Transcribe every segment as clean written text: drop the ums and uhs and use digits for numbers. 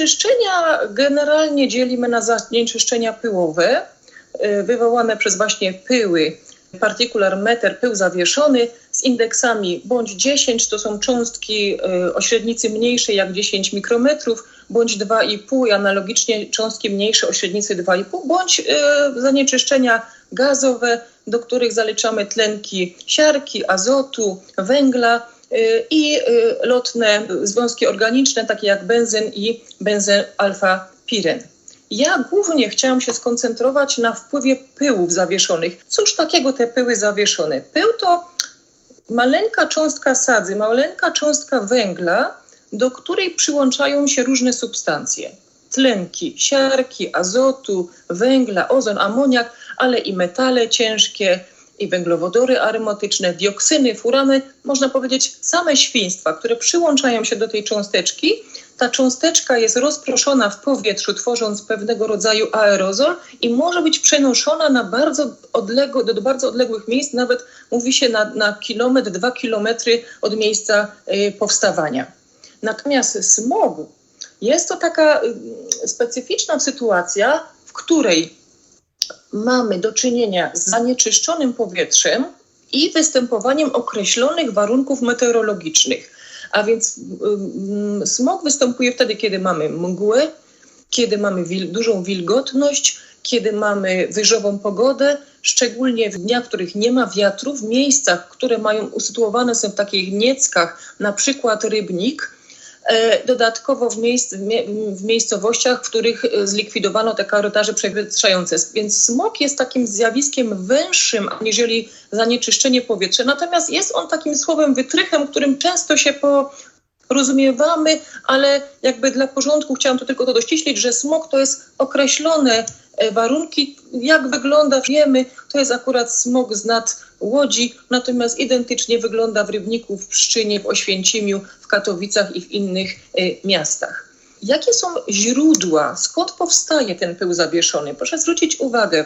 Zanieczyszczenia generalnie dzielimy na zanieczyszczenia pyłowe, wywołane przez właśnie pyły, particular matter, pył zawieszony z indeksami bądź 10, to są cząstki o średnicy mniejszej jak 10 mikrometrów, bądź 2,5 i analogicznie cząstki mniejsze o średnicy 2,5, bądź zanieczyszczenia gazowe, do których zaliczamy tlenki siarki, azotu, węgla i lotne związki organiczne, takie jak benzyn i benzoalfa-piren. Ja głównie chciałam się skoncentrować na wpływie pyłów zawieszonych. Cóż takiego te pyły zawieszone? Pył to maleńka cząstka sadzy, maleńka cząstka węgla, do której przyłączają się różne substancje. Tlenki siarki, azotu, węgla, ozon, amoniak, ale i metale ciężkie, i węglowodory aromatyczne, dioksyny, furany, można powiedzieć same świństwa, które przyłączają się do tej cząsteczki. Ta cząsteczka jest rozproszona w powietrzu, tworząc pewnego rodzaju aerozol i może być przenoszona na do bardzo odległych miejsc, nawet mówi się na kilometr, 2 kilometry od miejsca powstawania. Natomiast smog jest to taka specyficzna sytuacja, w której mamy do czynienia z zanieczyszczonym powietrzem i występowaniem określonych warunków meteorologicznych. A więc smog występuje wtedy, kiedy mamy mgłę, kiedy mamy dużą wilgotność, kiedy mamy wyżową pogodę, szczególnie w dniach, w których nie ma wiatru, w miejscach, które usytuowane są w takich nieckach, na przykład Rybnik, dodatkowo w miejscowościach, w których zlikwidowano te korytarze przewietrzające. Więc smog jest takim zjawiskiem węższym aniżeli zanieczyszczenie powietrza. Natomiast jest on takim słowem wytrychem, którym często się porozumiewamy, ale jakby dla porządku chciałam tylko to dościślić, że smog to jest określone warunki. Jak wygląda, wiemy, to jest akurat smog z nad Łodzi, natomiast identycznie wygląda w Rybniku, w Pszczynie, w Oświęcimiu, w Katowicach i w innych miastach. Jakie są źródła? Skąd powstaje ten pył zawieszony? Proszę zwrócić uwagę,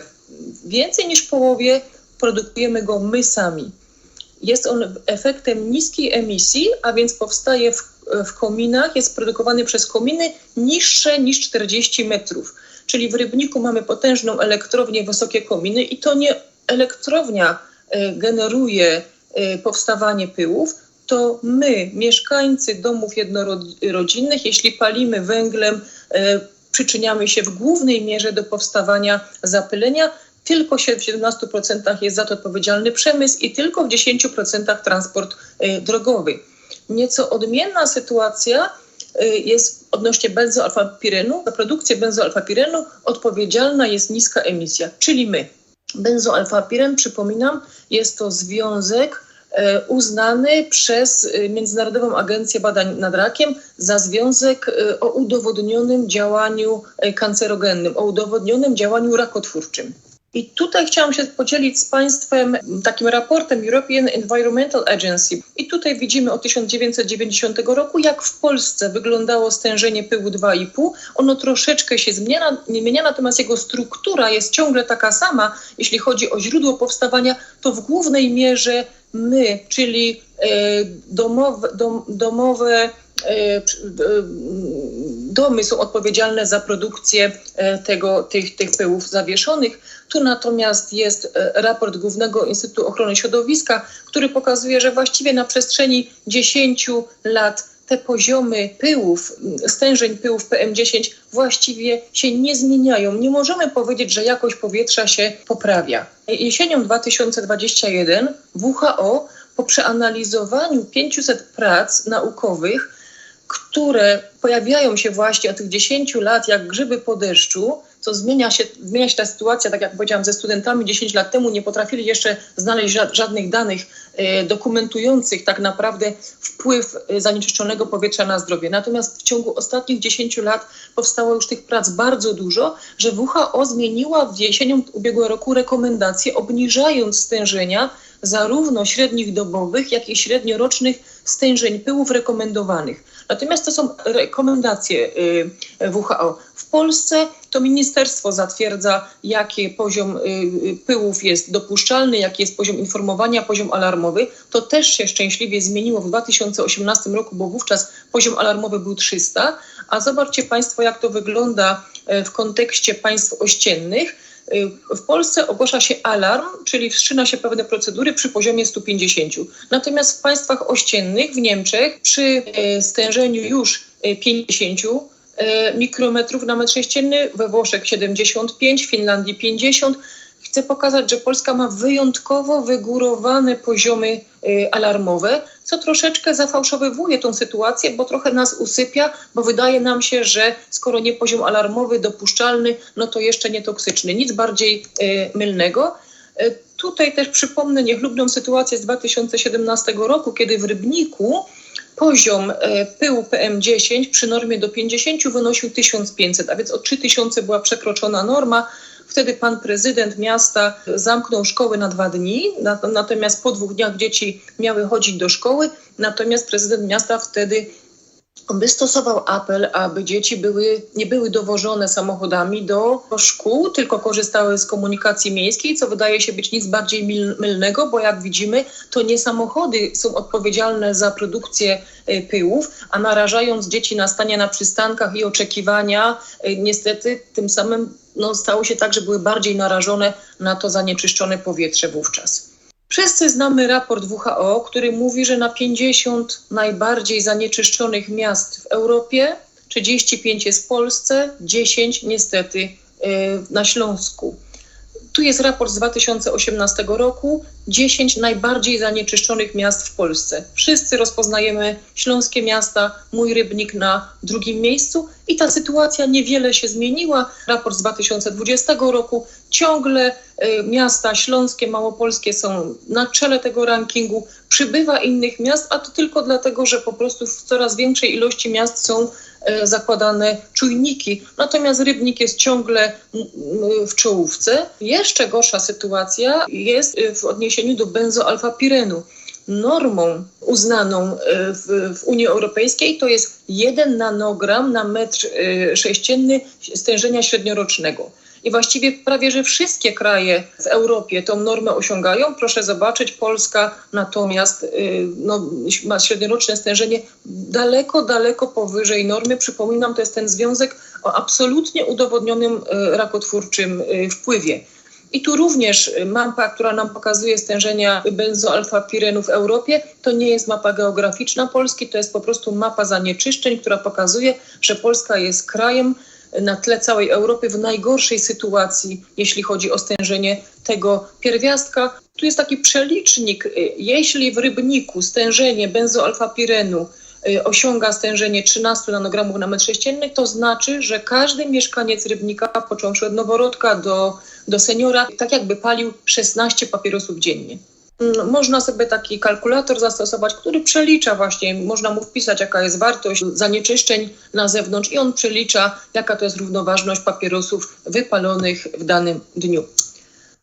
więcej niż w połowie produkujemy go my sami. Jest on efektem niskiej emisji, a więc powstaje w kominach, jest produkowany przez kominy niższe niż 40 metrów. Czyli w Rybniku mamy potężną elektrownię, wysokie kominy i to nie elektrownia generuje powstawanie pyłów, to my, mieszkańcy domów jednorodzinnych, jeśli palimy węglem, przyczyniamy się w głównej mierze do powstawania zapylenia. Tylko w 17% jest za to odpowiedzialny przemysł i tylko w 10% transport drogowy. Nieco odmienna sytuacja jest odnośnie benzoalfa-pirenu. Za produkcję benzoalfa-pirenu odpowiedzialna jest niska emisja, czyli my. Benzoalfa-piren, przypominam, jest to związek uznany przez Międzynarodową Agencję Badań nad Rakiem za związek o udowodnionym działaniu kancerogennym, o udowodnionym działaniu rakotwórczym. I tutaj chciałam się podzielić z Państwem takim raportem European Environmental Agency. I tutaj widzimy od 1990 roku, jak w Polsce wyglądało stężenie pyłu 2,5. Ono troszeczkę się zmienia, natomiast jego struktura jest ciągle taka sama. Jeśli chodzi o źródło powstawania, to w głównej mierze my, czyli domy są odpowiedzialne za produkcję tych pyłów zawieszonych. Tu natomiast jest raport Głównego Instytutu Ochrony Środowiska, który pokazuje, że właściwie na przestrzeni 10 lat te poziomy pyłów, stężeń pyłów PM10 właściwie się nie zmieniają. Nie możemy powiedzieć, że jakość powietrza się poprawia. Jesienią 2021 WHO po przeanalizowaniu 500 prac naukowych, które pojawiają się właśnie od tych 10 lat jak grzyby po deszczu, co zmienia się ta sytuacja, tak jak powiedziałam, ze studentami 10 lat temu nie potrafili jeszcze znaleźć żadnych danych dokumentujących tak naprawdę wpływ zanieczyszczonego powietrza na zdrowie. Natomiast w ciągu ostatnich 10 lat powstało już tych prac bardzo dużo, że WHO zmieniła jesienią ubiegłego roku rekomendacje, obniżając stężenia zarówno średnich dobowych, jak i średniorocznych stężeń pyłów rekomendowanych. Natomiast to są rekomendacje WHO. W Polsce to ministerstwo zatwierdza, jaki poziom pyłów jest dopuszczalny, jaki jest poziom informowania, poziom alarmowy. To też się szczęśliwie zmieniło w 2018 roku, bo wówczas poziom alarmowy był 300. A zobaczcie Państwo, jak to wygląda w kontekście państw ościennych. W Polsce ogłasza się alarm, czyli wszczyna się pewne procedury przy poziomie 150. Natomiast w państwach ościennych, w Niemczech, przy stężeniu już 50 mikrometrów na metr sześcienny, we Włoszech 75, w Finlandii 50. Chcę pokazać, że Polska ma wyjątkowo wygórowane poziomy alarmowe, co troszeczkę zafałszowywuje tą sytuację, bo trochę nas usypia, bo wydaje nam się, że skoro nie poziom alarmowy, dopuszczalny, no to jeszcze nie toksyczny. Nic bardziej mylnego. Tutaj też przypomnę niechlubną sytuację z 2017 roku, kiedy w Rybniku poziom pyłu PM10 przy normie do 50 wynosił 1500, a więc o 3000 była przekroczona norma. Wtedy pan prezydent miasta zamknął szkoły na 2 dni, natomiast po 2 dniach dzieci miały chodzić do szkoły, natomiast prezydent miasta wtedy wystosował apel, aby dzieci nie były dowożone samochodami do szkół, tylko korzystały z komunikacji miejskiej, co wydaje się być nic bardziej mylnego, bo jak widzimy, to nie samochody są odpowiedzialne za produkcję pyłów, a narażając dzieci na stanie na przystankach i oczekiwania, niestety tym samym stało się tak, że były bardziej narażone na to zanieczyszczone powietrze wówczas. Wszyscy znamy raport WHO, który mówi, że na 50 najbardziej zanieczyszczonych miast w Europie 35 jest w Polsce, 10 niestety na Śląsku. Tu jest raport z 2018 roku, 10 najbardziej zanieczyszczonych miast w Polsce. Wszyscy rozpoznajemy śląskie miasta, mój Rybnik na 2. miejscu i ta sytuacja niewiele się zmieniła. Raport z 2020 roku, ciągle miasta śląskie, małopolskie są na czele tego rankingu. Przybywa innych miast, a to tylko dlatego, że po prostu w coraz większej ilości miast są zakładane czujniki. Natomiast Rybnik jest ciągle w czołówce. Jeszcze gorsza sytuacja jest w odniesieniu do benzoalfapirenu. Normą uznaną w Unii Europejskiej to jest 1 nanogram na metr sześcienny stężenia średniorocznego. I właściwie prawie, że wszystkie kraje w Europie tą normę osiągają. Proszę zobaczyć, Polska natomiast ma średnioroczne stężenie daleko powyżej normy. Przypominam, to jest ten związek o absolutnie udowodnionym rakotwórczym wpływie. I tu również mapa, która nam pokazuje stężenia benzoalfapirenu w Europie, to nie jest mapa geograficzna Polski, to jest po prostu mapa zanieczyszczeń, która pokazuje, że Polska jest krajem na tle całej Europy w najgorszej sytuacji, jeśli chodzi o stężenie tego pierwiastka. Tu jest taki przelicznik. Jeśli w Rybniku stężenie benzoalfapirenu osiąga stężenie 13 nanogramów na metr sześcienny, to znaczy, że każdy mieszkaniec Rybnika, począwszy od noworodka do seniora, tak jakby palił 16 papierosów dziennie. Można sobie taki kalkulator zastosować, który przelicza właśnie, można mu wpisać, jaka jest wartość zanieczyszczeń na zewnątrz i on przelicza, jaka to jest równoważność papierosów wypalonych w danym dniu.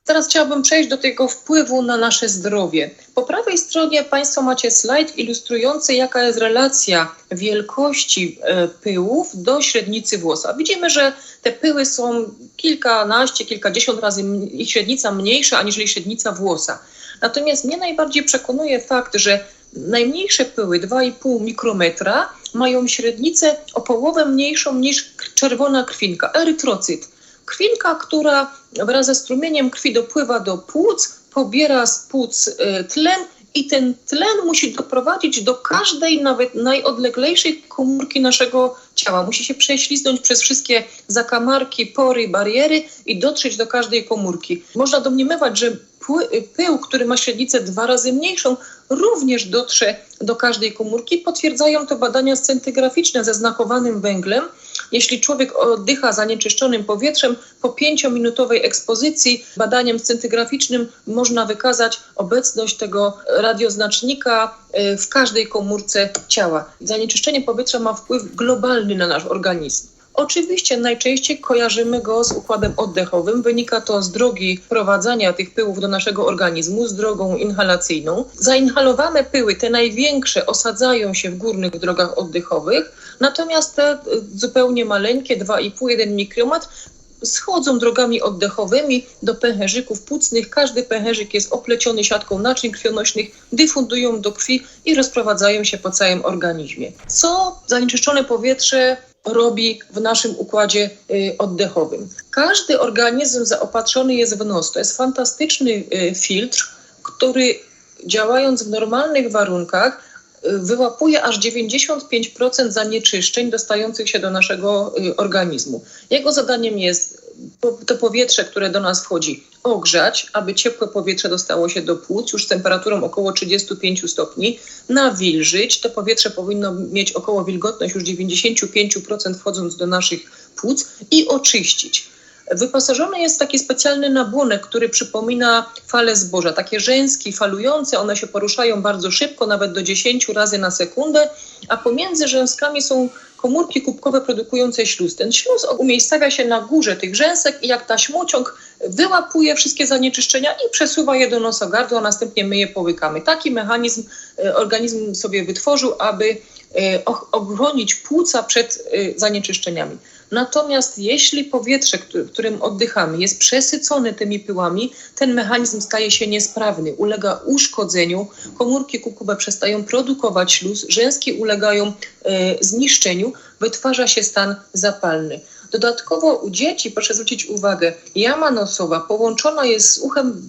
Teraz chciałabym przejść do tego wpływu na nasze zdrowie. Po prawej stronie Państwo macie slajd ilustrujący, jaka jest relacja wielkości pyłów do średnicy włosa. Widzimy, że te pyły są kilkanaście, kilkadziesiąt razy ich średnica mniejsza aniżeli średnica włosa. Natomiast mnie najbardziej przekonuje fakt, że najmniejsze pyły, 2,5 mikrometra, mają średnicę o połowę mniejszą niż czerwona krwinka, erytrocyt. Krwinka, która wraz ze strumieniem krwi dopływa do płuc, pobiera z płuc tlen i ten tlen musi doprowadzić do każdej, nawet najodleglejszej komórki naszego ciała. Musi się prześliznąć przez wszystkie zakamarki, pory, bariery i dotrzeć do każdej komórki. Można domniemywać, że pył, który ma średnicę 2 razy mniejszą, również dotrze do każdej komórki. Potwierdzają to badania scentygraficzne ze znakowanym węglem. Jeśli człowiek oddycha zanieczyszczonym powietrzem, po 5-minutowej ekspozycji badaniem scentygraficznym można wykazać obecność tego radioznacznika w każdej komórce ciała. Zanieczyszczenie powietrza ma wpływ globalny na nasz organizm. Oczywiście najczęściej kojarzymy go z układem oddechowym. Wynika to z drogi wprowadzania tych pyłów do naszego organizmu, z drogą inhalacyjną. Zainhalowane pyły, te największe, osadzają się w górnych drogach oddechowych, natomiast te zupełnie maleńkie, 2,5-1 mikrometr, schodzą drogami oddechowymi do pęcherzyków płucnych. Każdy pęcherzyk jest opleciony siatką naczyń krwionośnych, dyfundują do krwi i rozprowadzają się po całym organizmie. Co zanieczyszczone powietrze robi w naszym układzie oddechowym? Każdy organizm zaopatrzony jest w nos. To jest fantastyczny filtr, który działając w normalnych warunkach wyłapuje aż 95% zanieczyszczeń dostających się do naszego organizmu. Jego zadaniem jest to powietrze, które do nas wchodzi, ogrzać, aby ciepłe powietrze dostało się do płuc już z temperaturą około 35 stopni, nawilżyć. To powietrze powinno mieć około wilgotność już 95% wchodząc do naszych płuc i oczyścić. Wyposażony jest taki specjalny nabłonek, który przypomina fale zboża. Takie rzęski falujące, one się poruszają bardzo szybko, nawet do 10 razy na sekundę, a pomiędzy rzęskami są komórki kubkowe produkujące śluz. Ten śluz umiejscawia się na górze tych rzęsek i jak taśmociąg wyłapuje wszystkie zanieczyszczenia i przesuwa je do nosogardła, a następnie my je połykamy. Taki mechanizm organizm sobie wytworzył, aby ochronić płuca przed zanieczyszczeniami. Natomiast jeśli powietrze, którym oddychamy, jest przesycone tymi pyłami, ten mechanizm staje się niesprawny, ulega uszkodzeniu, komórki kubkowe przestają produkować śluz, rzęski ulegają zniszczeniu, wytwarza się stan zapalny. Dodatkowo u dzieci, proszę zwrócić uwagę, jama nosowa połączona jest z uchem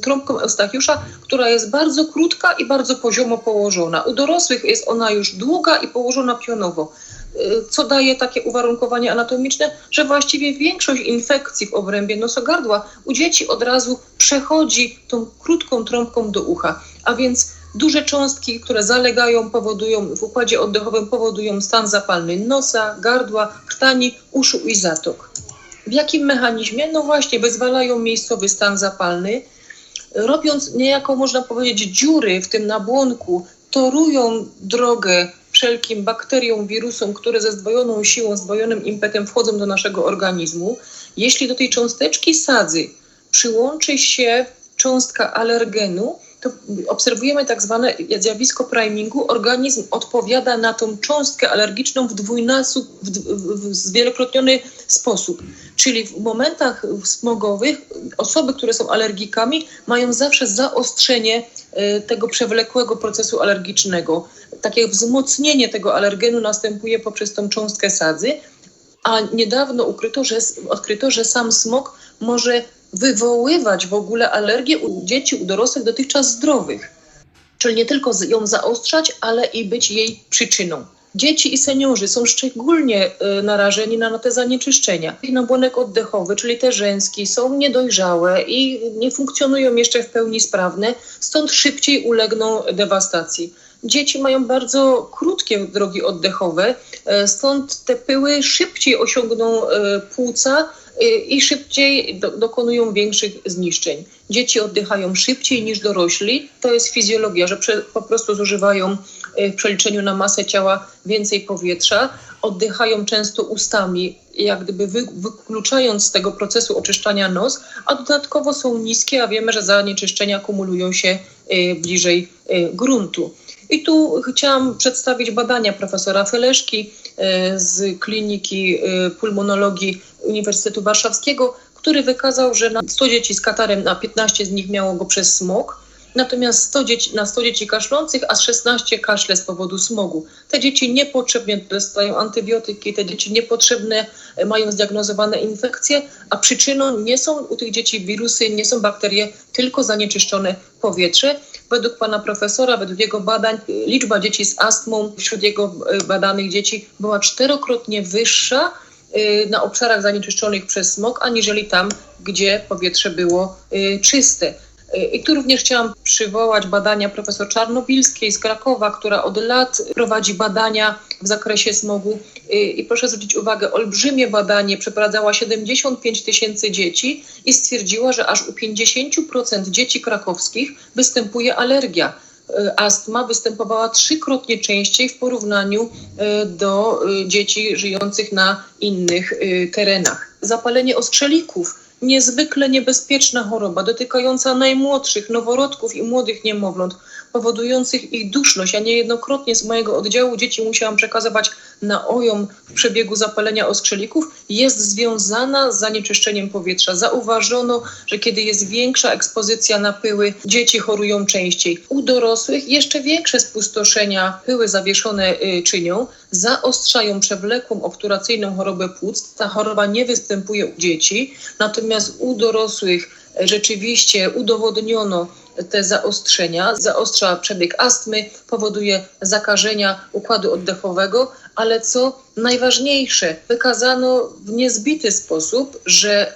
trąbką Eustachiusza, która jest bardzo krótka i bardzo poziomo położona. U dorosłych jest ona już długa i położona pionowo, co daje takie uwarunkowanie anatomiczne, że właściwie większość infekcji w obrębie nosogardła u dzieci od razu przechodzi tą krótką trąbką do ucha, a więc duże cząstki, które zalegają, powodują w układzie oddechowym, powodują stan zapalny nosa, gardła, krtani, uszu i zatok. W jakim mechanizmie? No właśnie, wyzwalają miejscowy stan zapalny, robiąc niejako, można powiedzieć, dziury w tym nabłonku, torują drogę wszelkim bakteriom, wirusom, które ze zdwojoną siłą, zdwojonym impetem wchodzą do naszego organizmu. Jeśli do tej cząsteczki sadzy przyłączy się cząstka alergenu, to obserwujemy tak zwane zjawisko primingu. Organizm odpowiada na tą cząstkę alergiczną w zwielokrotniony sposób. Czyli w momentach smogowych osoby, które są alergikami, mają zawsze zaostrzenie tego przewlekłego procesu alergicznego. Takie wzmocnienie tego alergenu następuje poprzez tą cząstkę sadzy, a niedawno odkryto, że sam smog może wywoływać w ogóle alergię u dzieci, u dorosłych dotychczas zdrowych. Czyli nie tylko ją zaostrzać, ale i być jej przyczyną. Dzieci i seniorzy są szczególnie narażeni na te zanieczyszczenia. Ich nabłonek oddechowy, czyli te rzęski, są niedojrzałe i nie funkcjonują jeszcze w pełni sprawne, stąd szybciej ulegną dewastacji. Dzieci mają bardzo krótkie drogi oddechowe, stąd te pyły szybciej osiągną płuca i szybciej dokonują większych zniszczeń. Dzieci oddychają szybciej niż dorośli. To jest fizjologia, że po prostu zużywają w przeliczeniu na masę ciała więcej powietrza. Oddychają często ustami, jak gdyby wykluczając z tego procesu oczyszczania nos, a dodatkowo są niskie, a wiemy, że zanieczyszczenia kumulują się bliżej gruntu. I tu chciałam przedstawić badania profesora Feleszki z Kliniki Pulmonologii Uniwersytetu Warszawskiego, który wykazał, że na 100 dzieci z katarem, na 15 z nich miało go przez smog, natomiast na 100 dzieci kaszlących, a 16 kaszle z powodu smogu. Te dzieci niepotrzebnie dostają antybiotyki, te dzieci niepotrzebne mają zdiagnozowane infekcje, a przyczyną nie są u tych dzieci wirusy, nie są bakterie, tylko zanieczyszczone powietrze. Według pana profesora, według jego badań, liczba dzieci z astmą wśród jego badanych dzieci była 4-krotnie wyższa na obszarach zanieczyszczonych przez smog, aniżeli tam, gdzie powietrze było czyste. I tu również chciałam przywołać badania profesor Czarnobilskiej z Krakowa, która od lat prowadzi badania w zakresie smogu. I proszę zwrócić uwagę, olbrzymie badanie, przeprowadzała 75 000 dzieci i stwierdziła, że aż u 50% dzieci krakowskich występuje alergia. astma występowała 3-krotnie częściej w porównaniu do dzieci żyjących na innych terenach. Zapalenie ostrzelików, niezwykle niebezpieczna choroba dotykająca najmłodszych noworodków i młodych niemowląt, powodujących ich duszność. Ja niejednokrotnie z mojego oddziału dzieci musiałam przekazywać na OJOM w przebiegu zapalenia ostrzelików, jest związana z zanieczyszczeniem powietrza. Zauważono, że kiedy jest większa ekspozycja na pyły, dzieci chorują częściej. U dorosłych jeszcze większe spustoszenia pyły zawieszone czynią, zaostrzają przewlekłą obturacyjną chorobę płuc. Ta choroba nie występuje u dzieci, natomiast u dorosłych rzeczywiście udowodniono te zaostrzenia, zaostrza przebieg astmy, powoduje zakażenia układu oddechowego, ale co najważniejsze, wykazano w niezbity sposób, że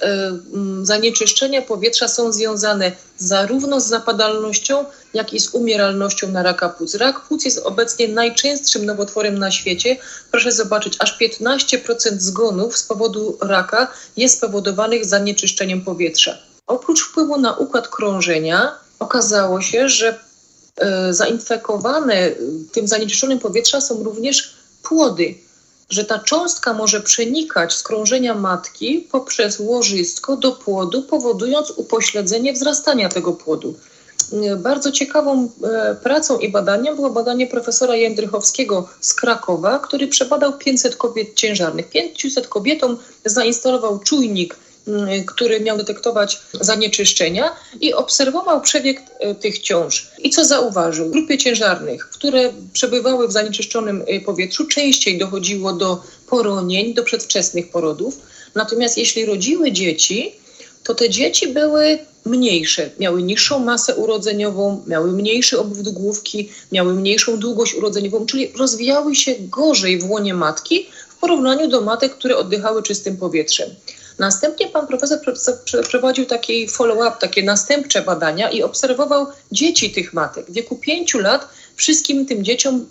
zanieczyszczenia powietrza są związane zarówno z zapadalnością, jak i z umieralnością na raka płuc. Rak płuc jest obecnie najczęstszym nowotworem na świecie. Proszę zobaczyć, aż 15% zgonów z powodu raka jest spowodowanych zanieczyszczeniem powietrza. Oprócz wpływu na układ krążenia, okazało się, że zainfekowane tym zanieczyszczonym powietrza są również płody, że ta cząstka może przenikać z krążenia matki poprzez łożysko do płodu, powodując upośledzenie wzrastania tego płodu. Bardzo ciekawą pracą i badaniem było badanie profesora Jędrychowskiego z Krakowa, który przebadał 500 kobiet ciężarnych. 500 kobietom zainstalował czujnik, który miał detektować zanieczyszczenia i obserwował przebieg tych ciąż. I co zauważył? W grupie ciężarnych, które przebywały w zanieczyszczonym powietrzu, częściej dochodziło do poronień, do przedwczesnych porodów. Natomiast jeśli rodziły dzieci, to te dzieci były mniejsze, miały niższą masę urodzeniową, miały mniejszy obwód główki, miały mniejszą długość urodzeniową, czyli rozwijały się gorzej w łonie matki w porównaniu do matek, które oddychały czystym powietrzem. Następnie pan profesor przeprowadził taki follow-up, takie następcze badania i obserwował dzieci tych matek. W wieku 5 lat wszystkim tym dzieciom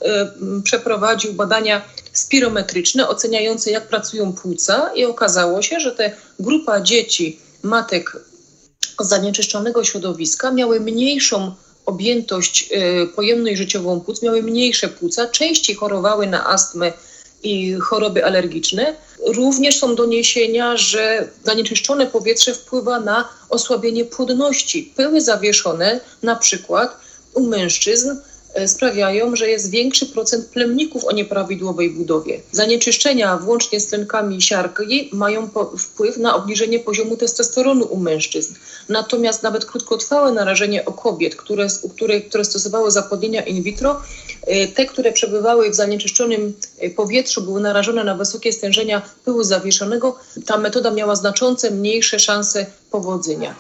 przeprowadził badania spirometryczne oceniające, jak pracują płuca i okazało się, że ta grupa dzieci matek z zanieczyszczonego środowiska miały mniejszą objętość pojemność życiową płuc, miały mniejsze płuca, częściej chorowały na astmę i choroby alergiczne. Również są doniesienia, że zanieczyszczone powietrze wpływa na osłabienie płodności. Pyły zawieszone na przykład u mężczyzn sprawiają, że jest większy procent plemników o nieprawidłowej budowie. Zanieczyszczenia włącznie z tlenkami siarki mają wpływ na obniżenie poziomu testosteronu u mężczyzn. Natomiast nawet krótkotrwałe narażenie u kobiet, które stosowały zapłodnienia in vitro, te, które przebywały w zanieczyszczonym powietrzu, były narażone na wysokie stężenia pyłu zawieszonego, ta metoda miała znacząco mniejsze szanse powodzenia.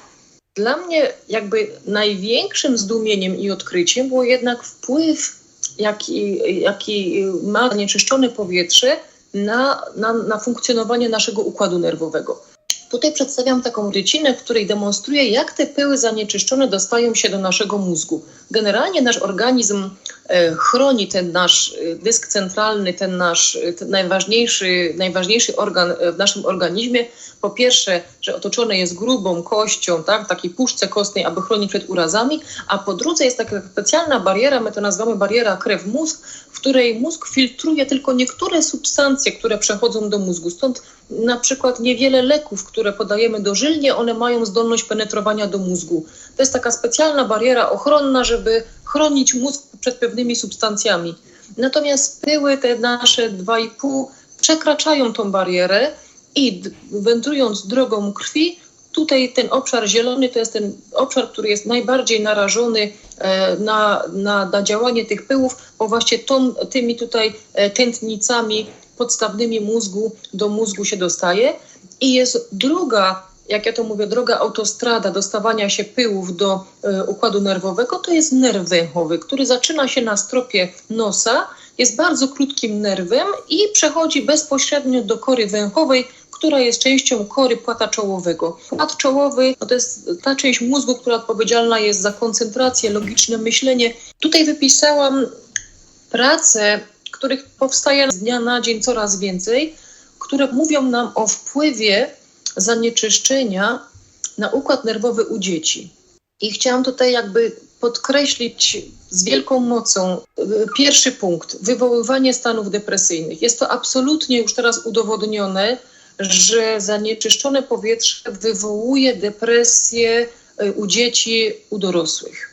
Dla mnie jakby największym zdumieniem i odkryciem było jednak wpływ, jaki ma zanieczyszczone powietrze na funkcjonowanie naszego układu nerwowego. Tutaj przedstawiam taką rycinę, w której demonstruję, jak te pyły zanieczyszczone dostają się do naszego mózgu. Generalnie nasz organizm chroni ten nasz dysk centralny, ten najważniejszy organ w naszym organizmie. Po pierwsze, że otoczone jest grubą kością, tak, takiej puszce kostnej, aby chronić przed urazami, a po drugie jest taka specjalna bariera, my to nazywamy bariera krew-mózg, w której mózg filtruje tylko niektóre substancje, które przechodzą do mózgu. Stąd na przykład niewiele leków, które podajemy dożylnie, one mają zdolność penetrowania do mózgu. To jest taka specjalna bariera ochronna, żeby chronić mózg przed pewnymi substancjami. Natomiast pyły te nasze 2,5 przekraczają tą barierę i wędrując drogą krwi, tutaj ten obszar zielony to jest ten obszar, który jest najbardziej narażony na działanie tych pyłów, bo właśnie tymi tutaj tętnicami podstawnymi mózgu do mózgu się dostaje. I jest druga, jak ja to mówię, droga autostrada dostawania się pyłów do układu nerwowego, to jest nerw węchowy, który zaczyna się na stropie nosa, jest bardzo krótkim nerwem i przechodzi bezpośrednio do kory węchowej, która jest częścią kory płata czołowego. Płat czołowy to jest ta część mózgu, która odpowiedzialna jest za koncentrację, logiczne myślenie. Tutaj wypisałam prace, których powstaje z dnia na dzień coraz więcej, które mówią nam o wpływie zanieczyszczenia na układ nerwowy u dzieci. I chciałam tutaj jakby podkreślić z wielką mocą pierwszy punkt, wywoływanie stanów depresyjnych. Jest to absolutnie już teraz udowodnione, że zanieczyszczone powietrze wywołuje depresję u dzieci, u dorosłych.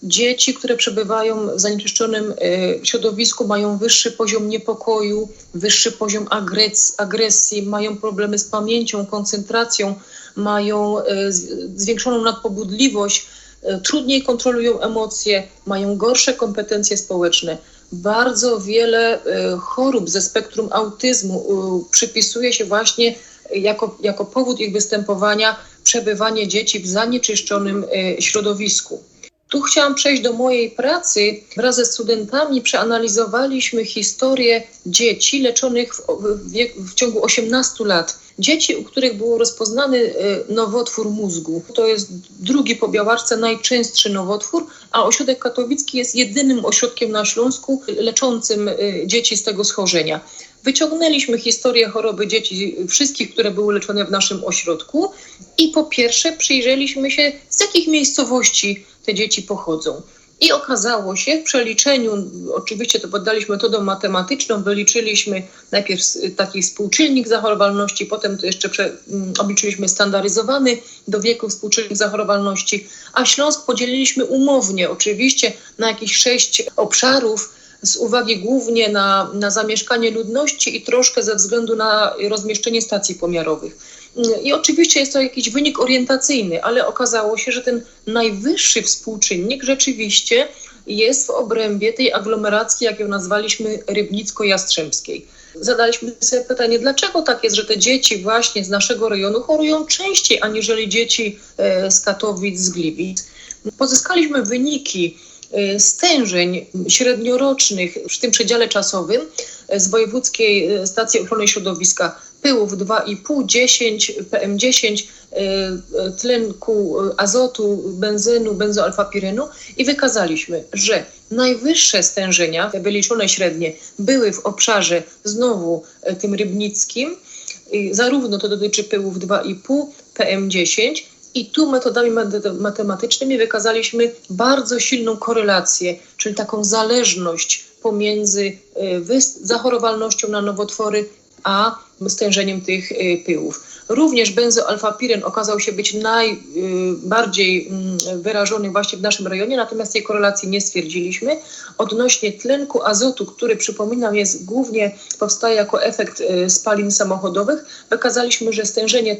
Dzieci, które przebywają w zanieczyszczonym środowisku, mają wyższy poziom niepokoju, wyższy poziom agresji, mają problemy z pamięcią, koncentracją, mają zwiększoną nadpobudliwość, trudniej kontrolują emocje, mają gorsze kompetencje społeczne. Bardzo wiele chorób ze spektrum autyzmu przypisuje się właśnie jako powód ich występowania przebywanie dzieci w zanieczyszczonym środowisku. Tu chciałam przejść do mojej pracy. Wraz ze studentami przeanalizowaliśmy historię dzieci leczonych w ciągu 18 lat. Dzieci, u których był rozpoznany nowotwór mózgu. To jest drugi po Białaczce najczęstszy nowotwór, a ośrodek katowicki jest jedynym ośrodkiem na Śląsku leczącym dzieci z tego schorzenia. Wyciągnęliśmy historię choroby dzieci, wszystkich, które były leczone w naszym ośrodku i po pierwsze przyjrzeliśmy się, z jakich miejscowości te dzieci pochodzą. I okazało się w przeliczeniu, oczywiście to poddaliśmy metodą matematyczną, wyliczyliśmy najpierw taki współczynnik zachorowalności, potem to jeszcze obliczyliśmy standaryzowany do wieku współczynnik zachorowalności, a Śląsk podzieliliśmy umownie oczywiście na jakieś 6 obszarów, z uwagi głównie na zamieszkanie ludności i troszkę ze względu na rozmieszczenie stacji pomiarowych. I oczywiście jest to jakiś wynik orientacyjny, ale okazało się, że ten najwyższy współczynnik rzeczywiście jest w obrębie tej aglomeracji, jak ją nazwaliśmy, rybnicko-jastrzębskiej. Zadaliśmy sobie pytanie, dlaczego tak jest, że te dzieci właśnie z naszego rejonu chorują częściej, aniżeli dzieci z Katowic, z Gliwic. Pozyskaliśmy wyniki stężeń średniorocznych w tym przedziale czasowym z Wojewódzkiej Stacji Ochrony Środowiska pyłów 2,5, 10, PM10, tlenku azotu, benzynu, benzoalfapirenu i wykazaliśmy, że najwyższe stężenia, te wyliczone średnie, były w obszarze znowu tym rybnickim, zarówno to dotyczy pyłów 2,5, PM10, i tu metodami matematycznymi wykazaliśmy bardzo silną korelację, czyli taką zależność pomiędzy zachorowalnością na nowotwory a stężeniem tych pyłów. Również benzoalfapiren okazał się być najbardziej wyrażony właśnie w naszym rejonie, natomiast tej korelacji nie stwierdziliśmy. Odnośnie tlenku azotu, który przypominam powstaje jako efekt spalin samochodowych, wykazaliśmy, że stężenie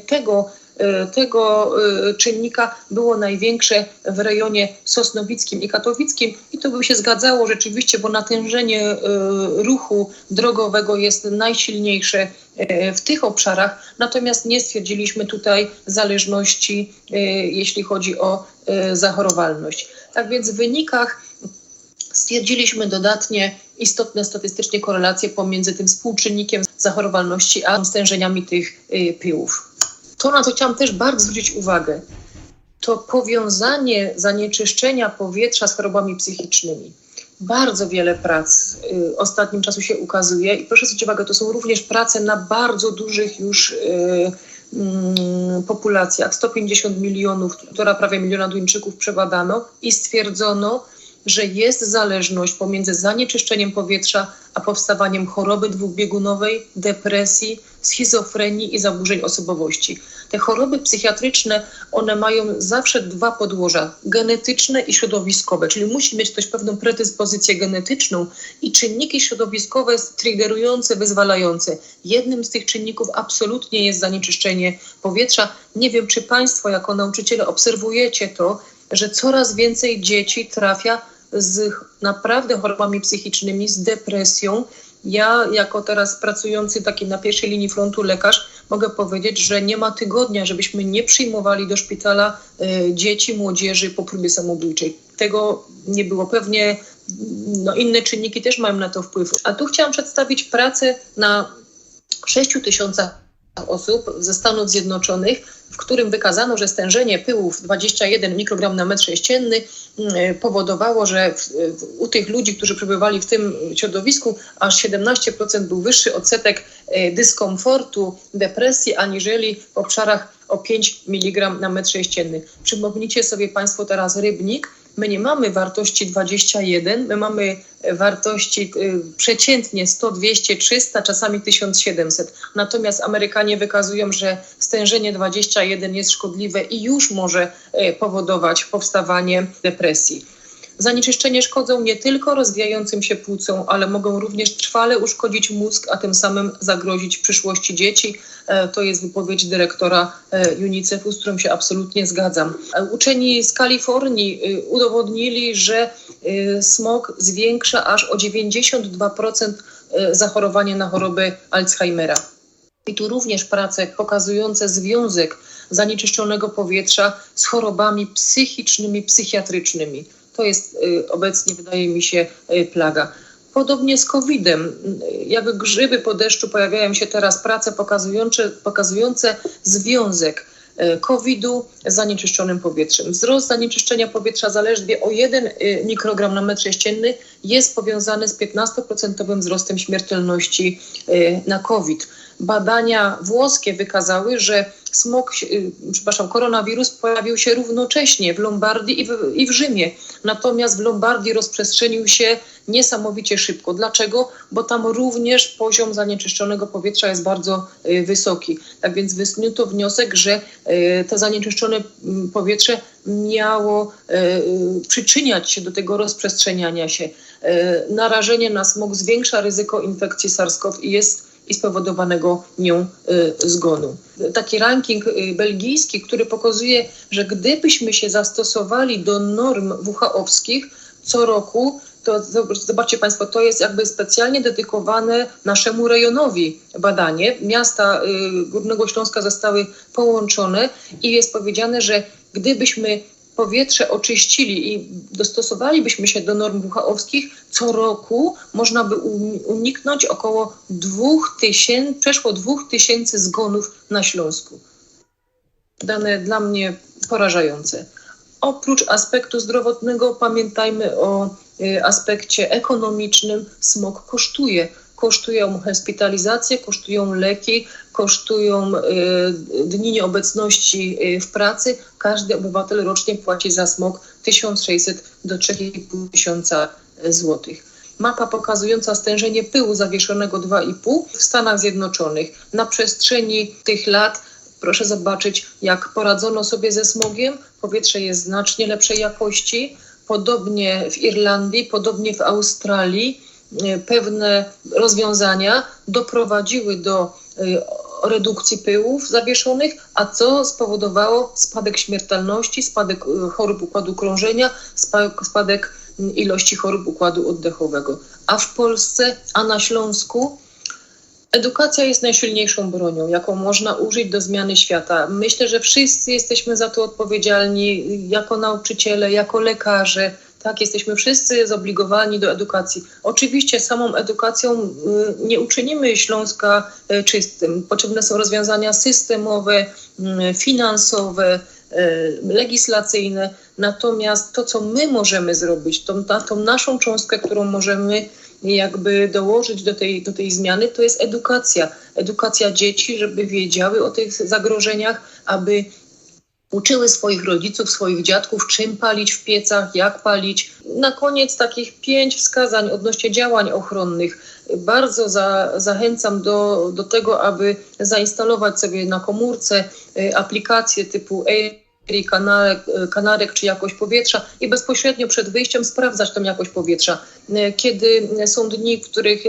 tego czynnika było największe w rejonie sosnowickim i katowickim i to by się zgadzało rzeczywiście, bo natężenie ruchu drogowego jest najsilniejsze w tych obszarach, natomiast nie stwierdziliśmy tutaj zależności, jeśli chodzi o zachorowalność. Tak więc w wynikach stwierdziliśmy dodatnie istotne statystycznie korelacje pomiędzy tym współczynnikiem zachorowalności a stężeniami tych pyłów. To, na co chciałam też bardzo zwrócić uwagę, to powiązanie zanieczyszczenia powietrza z chorobami psychicznymi. Bardzo wiele prac ostatnim czasu się ukazuje i proszę zwrócić uwagę, to są również prace na bardzo dużych już populacjach. 150 milionów, prawie miliona Duńczyków przebadano i stwierdzono, że jest zależność pomiędzy zanieczyszczeniem powietrza a powstawaniem choroby dwubiegunowej, depresji, schizofrenii i zaburzeń osobowości. Te choroby psychiatryczne, one mają zawsze 2 podłoża, genetyczne i środowiskowe, czyli musi mieć ktoś pewną predyspozycję genetyczną i czynniki środowiskowe triggerujące, wyzwalające. Jednym z tych czynników absolutnie jest zanieczyszczenie powietrza. Nie wiem, czy Państwo jako nauczyciele obserwujecie to, że coraz więcej dzieci trafia z naprawdę chorobami psychicznymi, z depresją. Ja jako teraz pracujący taki na pierwszej linii frontu lekarz mogę powiedzieć, że nie ma tygodnia, żebyśmy nie przyjmowali do szpitala dzieci, młodzieży po próbie samobójczej. Tego nie było. Pewnie inne czynniki też mają na to wpływ. A tu chciałam przedstawić pracę na 6 000 osób ze Stanów Zjednoczonych, w którym wykazano, że stężenie pyłów 21 mikrogram na metr sześcienny powodowało, że u tych ludzi, którzy przebywali w tym środowisku, aż 17% był wyższy odsetek dyskomfortu, depresji, aniżeli w obszarach o 5 mg na metr sześcienny. Przypomnijcie sobie Państwo teraz Rybnik, My nie mamy wartości 21, my mamy wartości przeciętnie 100, 200, 300, czasami 1700. Natomiast Amerykanie wykazują, że stężenie 21 jest szkodliwe i już może powodować powstawanie depresji. Zanieczyszczenie szkodzą nie tylko rozwijającym się płucom, ale mogą również trwale uszkodzić mózg, a tym samym zagrozić przyszłości dzieci. To jest wypowiedź dyrektora UNICEF-u, z którą się absolutnie zgadzam. Uczeni z Kalifornii udowodnili, że smog zwiększa aż o 92% zachorowanie na chorobę Alzheimera. I tu również prace pokazujące związek zanieczyszczonego powietrza z chorobami psychicznymi, psychiatrycznymi. To jest obecnie, wydaje mi się, plaga. Podobnie z COVID-em. Jak grzyby po deszczu pojawiają się teraz prace pokazujące związek COVID-u z zanieczyszczonym powietrzem. Wzrost zanieczyszczenia powietrza zaledwie o 1 mikrogram na metr sześcienny jest powiązany z 15% wzrostem śmiertelności na COVID. Badania włoskie wykazały, że koronawirus pojawił się równocześnie w Lombardii i w Rzymie. Natomiast w Lombardii rozprzestrzenił się niesamowicie szybko. Dlaczego? Bo tam również poziom zanieczyszczonego powietrza jest bardzo wysoki. Tak więc wysnuto wniosek, że to zanieczyszczone powietrze miało przyczyniać się do tego rozprzestrzeniania się. Narażenie na smog zwiększa ryzyko infekcji SARS-CoV i spowodowanego nią zgonu. Taki ranking belgijski, który pokazuje, że gdybyśmy się zastosowali do norm WHO-wskich co roku, to zobaczcie Państwo, to jest jakby specjalnie dedykowane naszemu rejonowi badanie. Miasta Górnego Śląska zostały połączone i jest powiedziane, że gdybyśmy powietrze oczyścili i dostosowalibyśmy się do norm WHO-wskich, co roku można by uniknąć około 2000, przeszło 2000 zgonów na Śląsku. Dane dla mnie porażające. Oprócz aspektu zdrowotnego pamiętajmy o aspekcie ekonomicznym. Smog kosztuje. Kosztują hospitalizacje, kosztują leki, kosztują dni nieobecności w pracy. Każdy obywatel rocznie płaci za smog 1600 do 3500 zł. Mapa pokazująca stężenie pyłu zawieszonego 2,5 w Stanach Zjednoczonych. Na przestrzeni tych lat proszę zobaczyć, jak poradzono sobie ze smogiem. Powietrze jest znacznie lepszej jakości. Podobnie w Irlandii, podobnie w Australii. Pewne rozwiązania doprowadziły do redukcji pyłów zawieszonych, a co spowodowało spadek śmiertelności, spadek chorób układu krążenia, spadek ilości chorób układu oddechowego. A w Polsce, a na Śląsku edukacja jest najsilniejszą bronią, jaką można użyć do zmiany świata. Myślę, że wszyscy jesteśmy za to odpowiedzialni, jako nauczyciele, jako lekarze. Tak, jesteśmy wszyscy zobligowani do edukacji. Oczywiście samą edukacją nie uczynimy Śląska czystym. Potrzebne są rozwiązania systemowe, finansowe, legislacyjne. Natomiast to, co my możemy zrobić, tą naszą cząstkę, którą możemy jakby dołożyć do tej zmiany, to jest edukacja. Edukacja dzieci, żeby wiedziały o tych zagrożeniach, aby uczyły swoich rodziców, swoich dziadków, czym palić w piecach, jak palić. Na koniec takich 5 wskazań odnośnie działań ochronnych. Bardzo zachęcam do tego, aby zainstalować sobie na komórce aplikacje typu kanarek czy jakość powietrza i bezpośrednio przed wyjściem sprawdzać tą jakość powietrza. Kiedy są dni, w których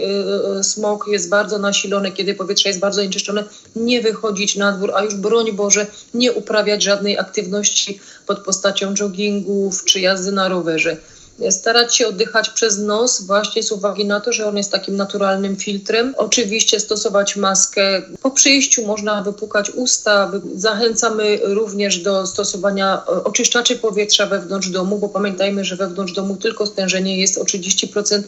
smog jest bardzo nasilony, kiedy powietrze jest bardzo zanieczyszczone, nie wychodzić na dwór, a już broń Boże nie uprawiać żadnej aktywności pod postacią joggingów czy jazdy na rowerze. Starać się oddychać przez nos właśnie z uwagi na to, że on jest takim naturalnym filtrem. Oczywiście stosować maskę. Po przyjściu można wypłukać usta. Zachęcamy również do stosowania oczyszczaczy powietrza wewnątrz domu, bo pamiętajmy, że wewnątrz domu tylko stężenie jest o 30%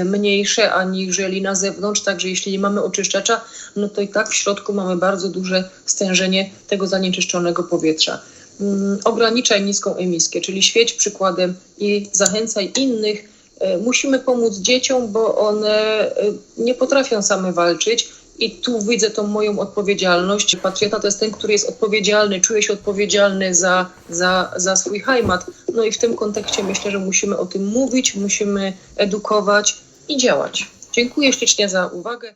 mniejsze aniżeli na zewnątrz. Także jeśli nie mamy oczyszczacza, no to i tak w środku mamy bardzo duże stężenie tego zanieczyszczonego powietrza. Ograniczaj niską emisję, czyli świeć przykładem i zachęcaj innych. Musimy pomóc dzieciom, bo one nie potrafią same walczyć. I tu widzę tą moją odpowiedzialność. Patriota to jest ten, który jest odpowiedzialny, czuje się odpowiedzialny za swój heimat. No i w tym kontekście myślę, że musimy o tym mówić, musimy edukować i działać. Dziękuję ślicznie za uwagę.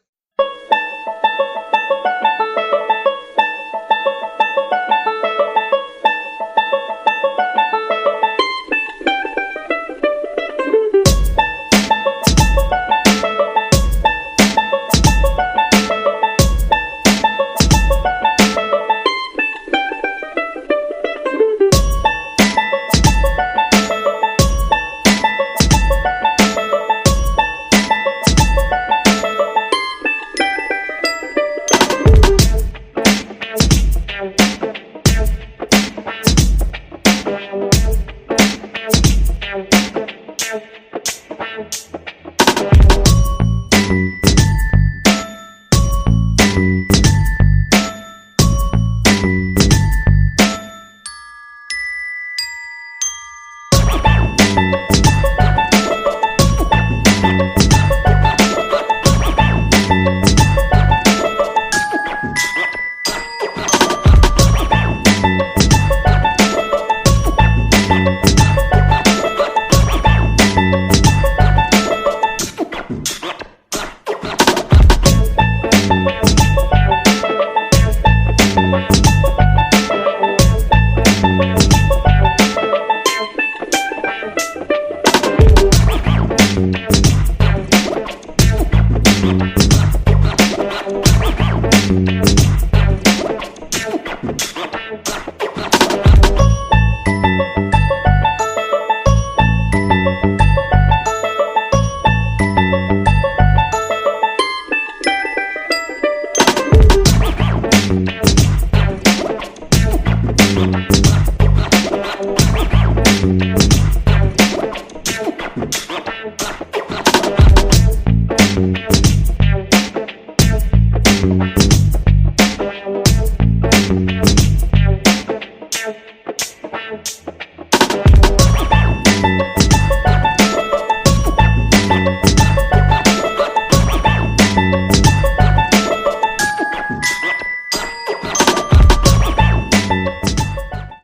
Thank you.